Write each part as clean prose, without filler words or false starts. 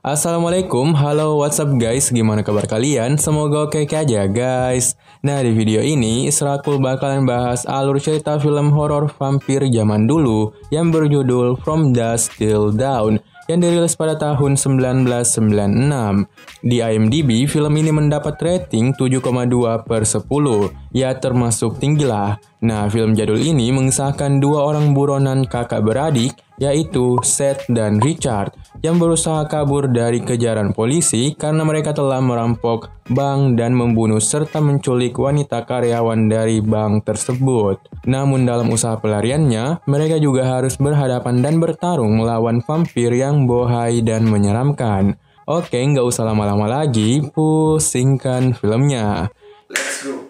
Assalamualaikum, halo what's up guys, gimana kabar kalian? Semoga oke-oke aja guys. Nah di video ini Israkul bakalan bahas alur cerita film horor vampir zaman dulu yang berjudul From Dusk Till Dawn yang dirilis pada tahun 1996. Di IMDb, film ini mendapat rating 7,2/10, ya termasuk tinggi lah. Nah, film jadul ini mengisahkan dua orang buronan kakak beradik, yaitu Seth dan Richard, yang berusaha kabur dari kejaran polisi karena mereka telah merampok bank dan membunuh serta menculik wanita karyawan dari bank tersebut. Namun dalam usaha pelariannya, mereka juga harus berhadapan dan bertarung melawan vampir yang bohai dan menyeramkan. Oke, nggak usah lama-lama lagi, pusingkan filmnya. Let's go.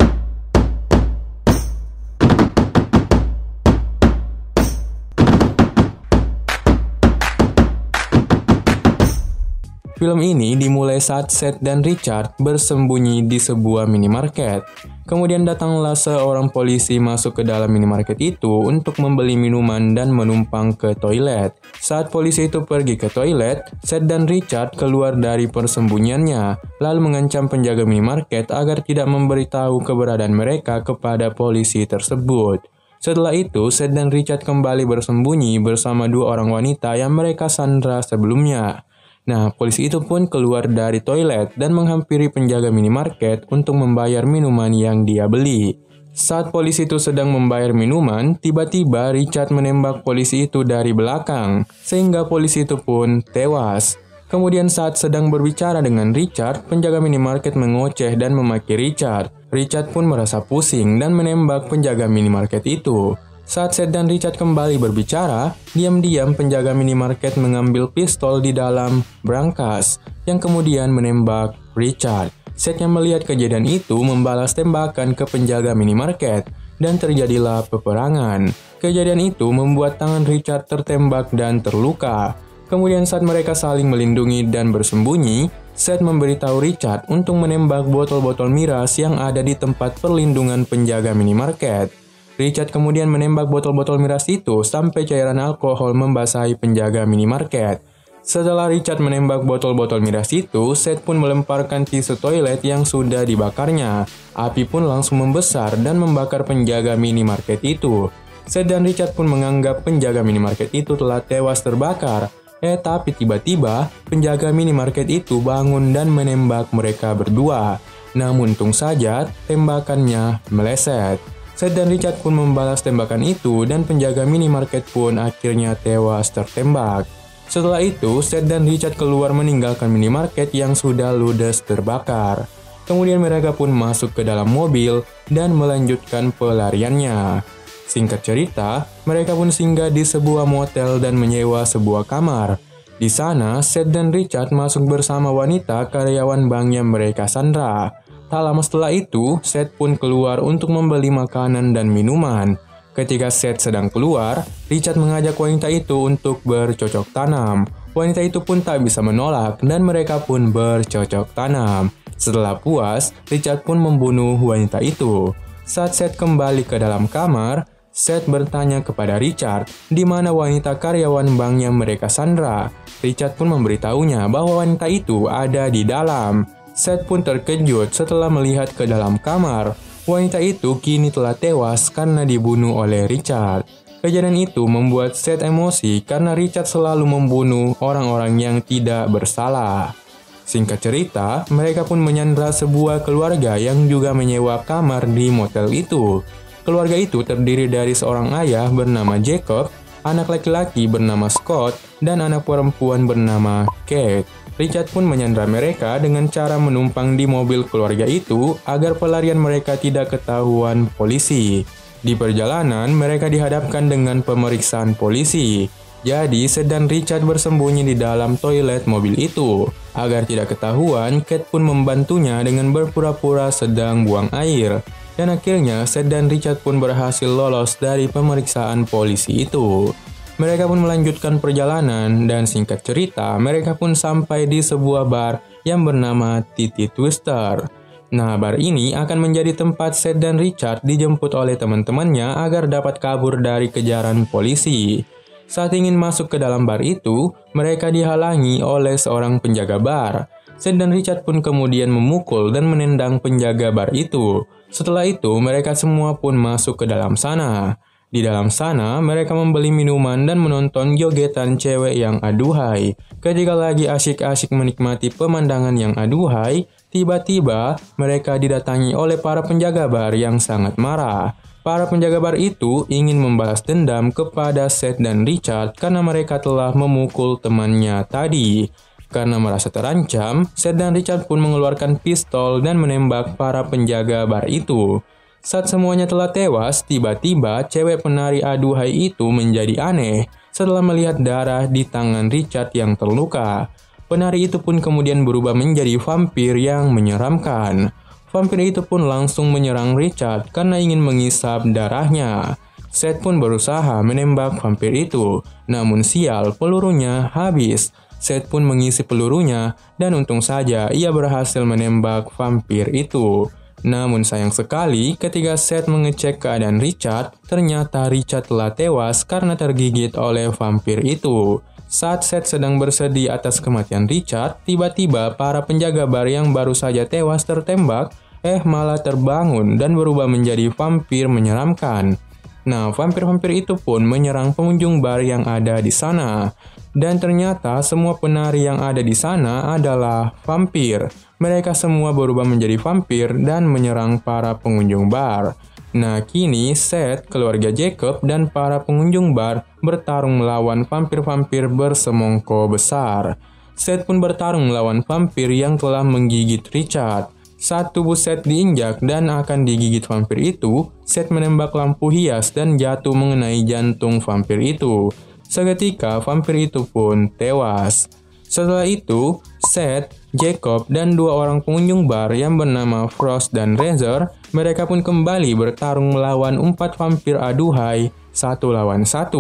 Film ini dimulai saat Seth dan Richard bersembunyi di sebuah minimarket. Kemudian datanglah seorang polisi masuk ke dalam minimarket itu untuk membeli minuman dan menumpang ke toilet. Saat polisi itu pergi ke toilet, Seth dan Richard keluar dari persembunyiannya, lalu mengancam penjaga minimarket agar tidak memberitahu keberadaan mereka kepada polisi tersebut. Setelah itu, Seth dan Richard kembali bersembunyi bersama dua orang wanita yang mereka sandra sebelumnya. Nah, polisi itu pun keluar dari toilet dan menghampiri penjaga minimarket untuk membayar minuman yang dia beli. Saat polisi itu sedang membayar minuman, tiba-tiba Richard menembak polisi itu dari belakang, sehingga polisi itu pun tewas. Kemudian saat sedang berbicara dengan Richard, penjaga minimarket mengoceh dan memaki Richard. Richard pun merasa pusing dan menembak penjaga minimarket itu. Saat Seth dan Richard kembali berbicara, diam-diam penjaga minimarket mengambil pistol di dalam brankas yang kemudian menembak Richard. Seth yang melihat kejadian itu membalas tembakan ke penjaga minimarket dan terjadilah peperangan. Kejadian itu membuat tangan Richard tertembak dan terluka. Kemudian saat mereka saling melindungi dan bersembunyi, Seth memberitahu Richard untuk menembak botol-botol miras yang ada di tempat perlindungan penjaga minimarket. Richard kemudian menembak botol-botol miras itu sampai cairan alkohol membasahi penjaga minimarket. Setelah Richard menembak botol-botol miras itu, Seth pun melemparkan tisu toilet yang sudah dibakarnya. Api pun langsung membesar dan membakar penjaga minimarket itu. Seth dan Richard pun menganggap penjaga minimarket itu telah tewas terbakar. Tapi tiba-tiba penjaga minimarket itu bangun dan menembak mereka berdua. Namun untung saja tembakannya meleset. Seth dan Richard pun membalas tembakan itu dan penjaga minimarket pun akhirnya tewas tertembak. Setelah itu, Seth dan Richard keluar meninggalkan minimarket yang sudah ludes terbakar. Kemudian mereka pun masuk ke dalam mobil dan melanjutkan pelariannya. Singkat cerita, mereka pun singgah di sebuah motel dan menyewa sebuah kamar. Di sana, Seth dan Richard masuk bersama wanita karyawan bank yang mereka sandra. Tak lama setelah itu, Seth pun keluar untuk membeli makanan dan minuman. Ketika Seth sedang keluar, Richard mengajak wanita itu untuk bercocok tanam. Wanita itu pun tak bisa menolak dan mereka pun bercocok tanam. Setelah puas, Richard pun membunuh wanita itu. Saat Seth kembali ke dalam kamar, Seth bertanya kepada Richard di mana wanita karyawan bank yang mereka sandra. Richard pun memberitahunya bahwa wanita itu ada di dalam. Seth pun terkejut setelah melihat ke dalam kamar. Wanita itu kini telah tewas karena dibunuh oleh Richard. Kejadian itu membuat Seth emosi karena Richard selalu membunuh orang-orang yang tidak bersalah. Singkat cerita, mereka pun menyandra sebuah keluarga yang juga menyewa kamar di motel itu. Keluarga itu terdiri dari seorang ayah bernama Jacob, anak laki-laki bernama Scott, dan anak perempuan bernama Kate. Richard pun menyandra mereka dengan cara menumpang di mobil keluarga itu agar pelarian mereka tidak ketahuan polisi. Di perjalanan, mereka dihadapkan dengan pemeriksaan polisi. Jadi, Seth dan Richard bersembunyi di dalam toilet mobil itu. Agar tidak ketahuan, Kate pun membantunya dengan berpura-pura sedang buang air. Dan akhirnya, Seth dan Richard pun berhasil lolos dari pemeriksaan polisi itu. Mereka pun melanjutkan perjalanan dan singkat cerita, mereka pun sampai di sebuah bar yang bernama Titty Twister. Nah, bar ini akan menjadi tempat Seth dan Richard dijemput oleh teman-temannya agar dapat kabur dari kejaran polisi. Saat ingin masuk ke dalam bar itu, mereka dihalangi oleh seorang penjaga bar. Seth dan Richard pun kemudian memukul dan menendang penjaga bar itu. Setelah itu, mereka semua pun masuk ke dalam sana. Di dalam sana, mereka membeli minuman dan menonton jogetan cewek yang aduhai. Ketika lagi asyik-asyik menikmati pemandangan yang aduhai, tiba-tiba mereka didatangi oleh para penjaga bar yang sangat marah. Para penjaga bar itu ingin membalas dendam kepada Seth dan Richard karena mereka telah memukul temannya tadi. Karena merasa terancam, Seth dan Richard pun mengeluarkan pistol dan menembak para penjaga bar itu. Saat semuanya telah tewas, tiba-tiba cewek penari aduhai itu menjadi aneh setelah melihat darah di tangan Richard yang terluka. Penari itu pun kemudian berubah menjadi vampir yang menyeramkan. Vampir itu pun langsung menyerang Richard karena ingin mengisap darahnya. Seth pun berusaha menembak vampir itu, namun sial, pelurunya habis. Seth pun mengisi pelurunya dan untung saja ia berhasil menembak vampir itu. Namun sayang sekali ketika Seth mengecek keadaan Richard, ternyata Richard telah tewas karena tergigit oleh vampir itu. Saat Seth sedang bersedih atas kematian Richard, tiba-tiba para penjaga bar yang baru saja tewas tertembak, malah terbangun dan berubah menjadi vampir menyeramkan. Nah, vampir-vampir itu pun menyerang pengunjung bar yang ada di sana. Dan ternyata semua penari yang ada di sana adalah vampir. Mereka semua berubah menjadi vampir dan menyerang para pengunjung bar. Nah, kini Seth, keluarga Jacob, dan para pengunjung bar bertarung melawan vampir-vampir bersemongko besar. Seth pun bertarung melawan vampir yang telah menggigit Richard. Saat tubuh Seth diinjak dan akan digigit vampir itu, Seth menembak lampu hias dan jatuh mengenai jantung vampir itu. Seketika vampir itu pun tewas. Setelah itu, Seth, Jacob, dan dua orang pengunjung bar yang bernama Frost dan Razor, mereka pun kembali bertarung melawan 4 vampir aduhai 1 lawan 1.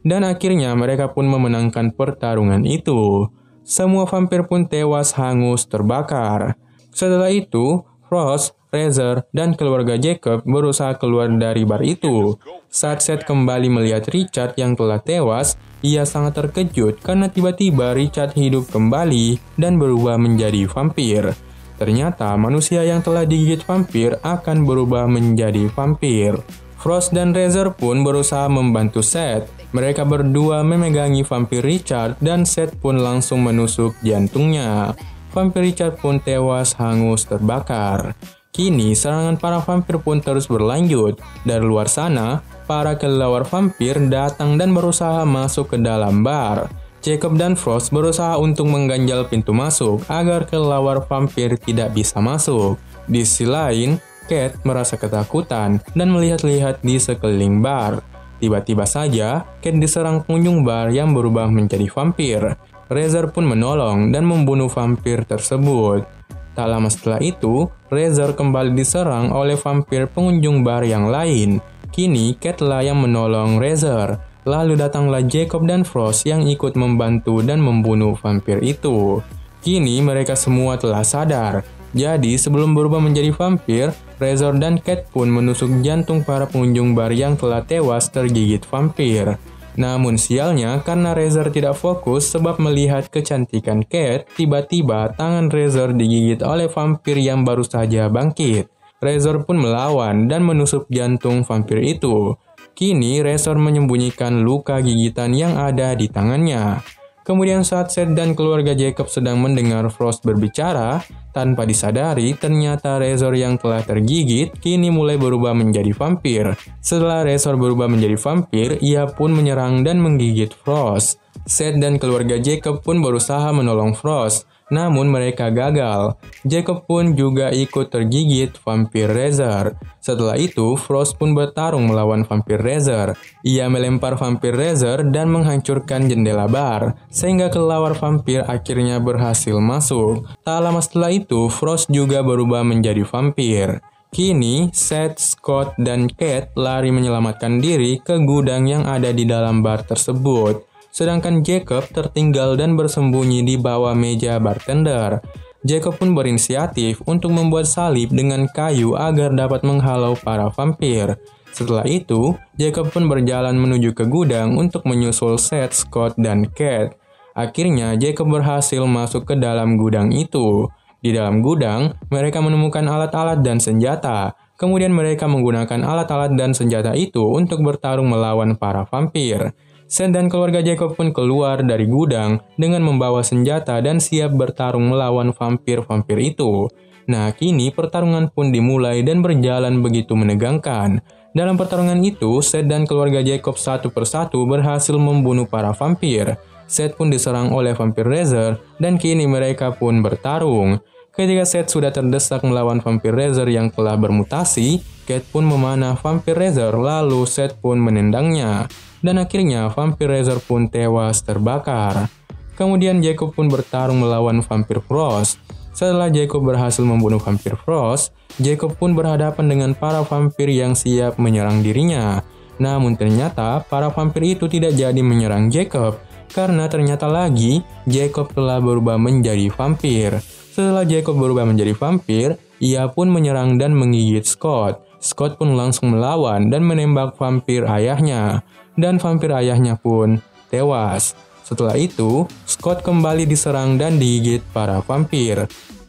Dan akhirnya mereka pun memenangkan pertarungan itu. Semua vampir pun tewas hangus terbakar. Setelah itu, Frost, Razor, dan keluarga Jacob berusaha keluar dari bar itu. Saat Seth kembali melihat Richard yang telah tewas, ia sangat terkejut karena tiba-tiba Richard hidup kembali dan berubah menjadi vampir. Ternyata manusia yang telah digigit vampir akan berubah menjadi vampir. Frost dan Razor pun berusaha membantu Seth. Mereka berdua memegangi vampir Richard dan Seth pun langsung menusuk jantungnya. Vampir Richard pun tewas hangus terbakar. Kini serangan para vampir pun terus berlanjut. Dari luar sana, para kelelawar vampir datang dan berusaha masuk ke dalam bar. Jacob dan Frost berusaha untuk mengganjal pintu masuk agar kelelawar vampir tidak bisa masuk. Di sisi lain, Cat merasa ketakutan dan melihat-lihat di sekeliling bar. Tiba-tiba saja, Cat diserang pengunjung bar yang berubah menjadi vampir. Razor pun menolong dan membunuh vampir tersebut. Tak lama setelah itu, Razor kembali diserang oleh vampir pengunjung bar yang lain. Kini, Cat lah yang menolong Razor. Lalu datanglah Jacob dan Frost yang ikut membantu dan membunuh vampir itu. Kini mereka semua telah sadar. Jadi, sebelum berubah menjadi vampir, Razor dan Cat pun menusuk jantung para pengunjung bar yang telah tewas tergigit vampir. Namun sialnya karena Razor tidak fokus sebab melihat kecantikan Cat, tiba-tiba tangan Razor digigit oleh vampir yang baru saja bangkit. Razor pun melawan dan menusuk jantung vampir itu. Kini Razor menyembunyikan luka gigitan yang ada di tangannya. Kemudian saat Seth dan keluarga Jacob sedang mendengar Frost berbicara, tanpa disadari ternyata Razor yang telah tergigit kini mulai berubah menjadi vampir. Setelah Razor berubah menjadi vampir, ia pun menyerang dan menggigit Frost. Seth dan keluarga Jacob pun berusaha menolong Frost, namun mereka gagal. Jacob pun juga ikut tergigit vampir Razor. Setelah itu, Frost pun bertarung melawan vampir Razor. Ia melempar vampir Razor dan menghancurkan jendela bar, sehingga kelelawar vampir akhirnya berhasil masuk. Tak lama setelah itu, Frost juga berubah menjadi vampir. Kini, Seth, Scott, dan Cat lari menyelamatkan diri ke gudang yang ada di dalam bar tersebut. Sedangkan Jacob tertinggal dan bersembunyi di bawah meja bartender. Jacob pun berinisiatif untuk membuat salib dengan kayu agar dapat menghalau para vampir. Setelah itu, Jacob pun berjalan menuju ke gudang untuk menyusul Seth, Scott, dan Kate. Akhirnya, Jacob berhasil masuk ke dalam gudang itu. Di dalam gudang, mereka menemukan alat-alat dan senjata. Kemudian mereka menggunakan alat-alat dan senjata itu untuk bertarung melawan para vampir. Seth dan keluarga Jacob pun keluar dari gudang dengan membawa senjata dan siap bertarung melawan vampir-vampir itu. Nah, kini pertarungan pun dimulai dan berjalan begitu menegangkan. Dalam pertarungan itu, Seth dan keluarga Jacob satu persatu berhasil membunuh para vampir. Seth pun diserang oleh vampir Razor dan kini mereka pun bertarung. Ketika Seth sudah terdesak melawan vampir Razor yang telah bermutasi, Kate pun memanah vampir Razor lalu Seth pun menendangnya. Dan akhirnya vampir Razor pun tewas terbakar. Kemudian Jacob pun bertarung melawan vampir Frost. Setelah Jacob berhasil membunuh vampir Frost, Jacob pun berhadapan dengan para vampir yang siap menyerang dirinya. Namun ternyata para vampir itu tidak jadi menyerang Jacob, karena ternyata lagi Jacob telah berubah menjadi vampir. Setelah Jacob berubah menjadi vampir, ia pun menyerang dan menggigit Scott. Scott pun langsung melawan dan menembak vampir ayahnya. Dan vampir ayahnya pun tewas. Setelah itu, Scott kembali diserang dan digigit para vampir.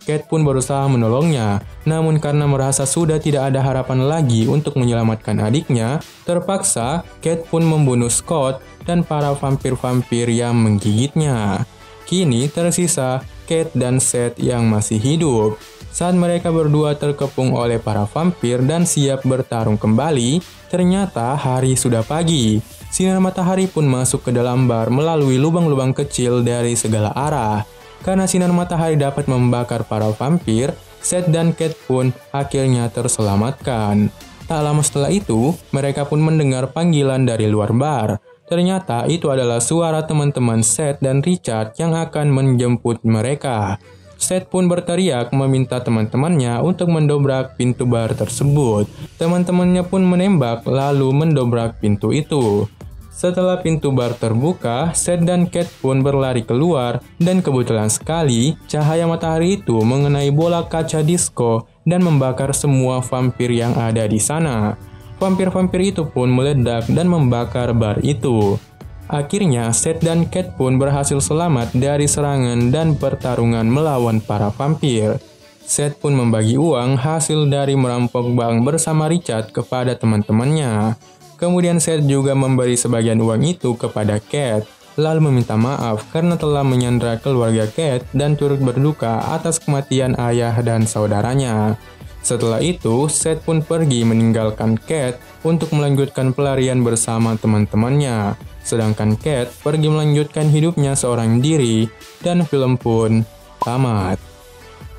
Kate pun berusaha menolongnya, namun karena merasa sudah tidak ada harapan lagi untuk menyelamatkan adiknya, terpaksa Kate pun membunuh Scott dan para vampir-vampir yang menggigitnya. Kini tersisa Kate dan Seth yang masih hidup. Saat mereka berdua terkepung oleh para vampir dan siap bertarung kembali, ternyata hari sudah pagi. Sinar matahari pun masuk ke dalam bar melalui lubang-lubang kecil dari segala arah. Karena sinar matahari dapat membakar para vampir, Seth dan Kate pun akhirnya terselamatkan. Tak lama setelah itu, mereka pun mendengar panggilan dari luar bar. Ternyata itu adalah suara teman-teman Seth dan Richard yang akan menjemput mereka. Seth pun berteriak meminta teman-temannya untuk mendobrak pintu bar tersebut. Teman-temannya pun menembak lalu mendobrak pintu itu. Setelah pintu bar terbuka, Seth dan Kate pun berlari keluar dan kebetulan sekali cahaya matahari itu mengenai bola kaca disco dan membakar semua vampir yang ada di sana. Vampir-vampir itu pun meledak dan membakar bar itu. Akhirnya, Seth dan Kate pun berhasil selamat dari serangan dan pertarungan melawan para vampir. Seth pun membagi uang hasil dari merampok bank bersama Richard kepada teman-temannya. Kemudian Seth juga memberi sebagian uang itu kepada Kate, lalu meminta maaf karena telah menyandra keluarga Kate dan turut berduka atas kematian ayah dan saudaranya. Setelah itu, Seth pun pergi meninggalkan Kate untuk melanjutkan pelarian bersama teman-temannya. Sedangkan Kate pergi melanjutkan hidupnya seorang diri dan film pun tamat.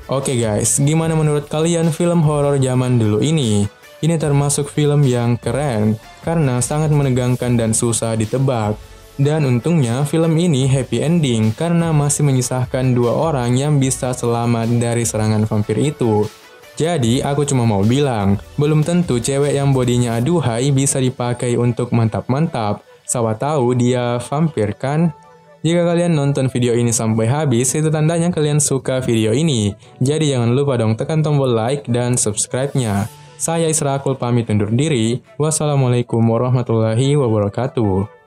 Oke guys, gimana menurut kalian film horor zaman dulu ini? Ini termasuk film yang keren karena sangat menegangkan dan susah ditebak. Dan untungnya film ini happy ending karena masih menyisahkan dua orang yang bisa selamat dari serangan vampir itu. Jadi aku cuma mau bilang, belum tentu cewek yang bodinya aduhai bisa dipakai untuk mantap-mantap. Siapa tahu dia vampir kan? Jika kalian nonton video ini sampai habis, itu tandanya kalian suka video ini. Jadi jangan lupa dong tekan tombol like dan subscribe-nya. Saya Isra Akul pamit undur diri. Wassalamualaikum warahmatullahi wabarakatuh.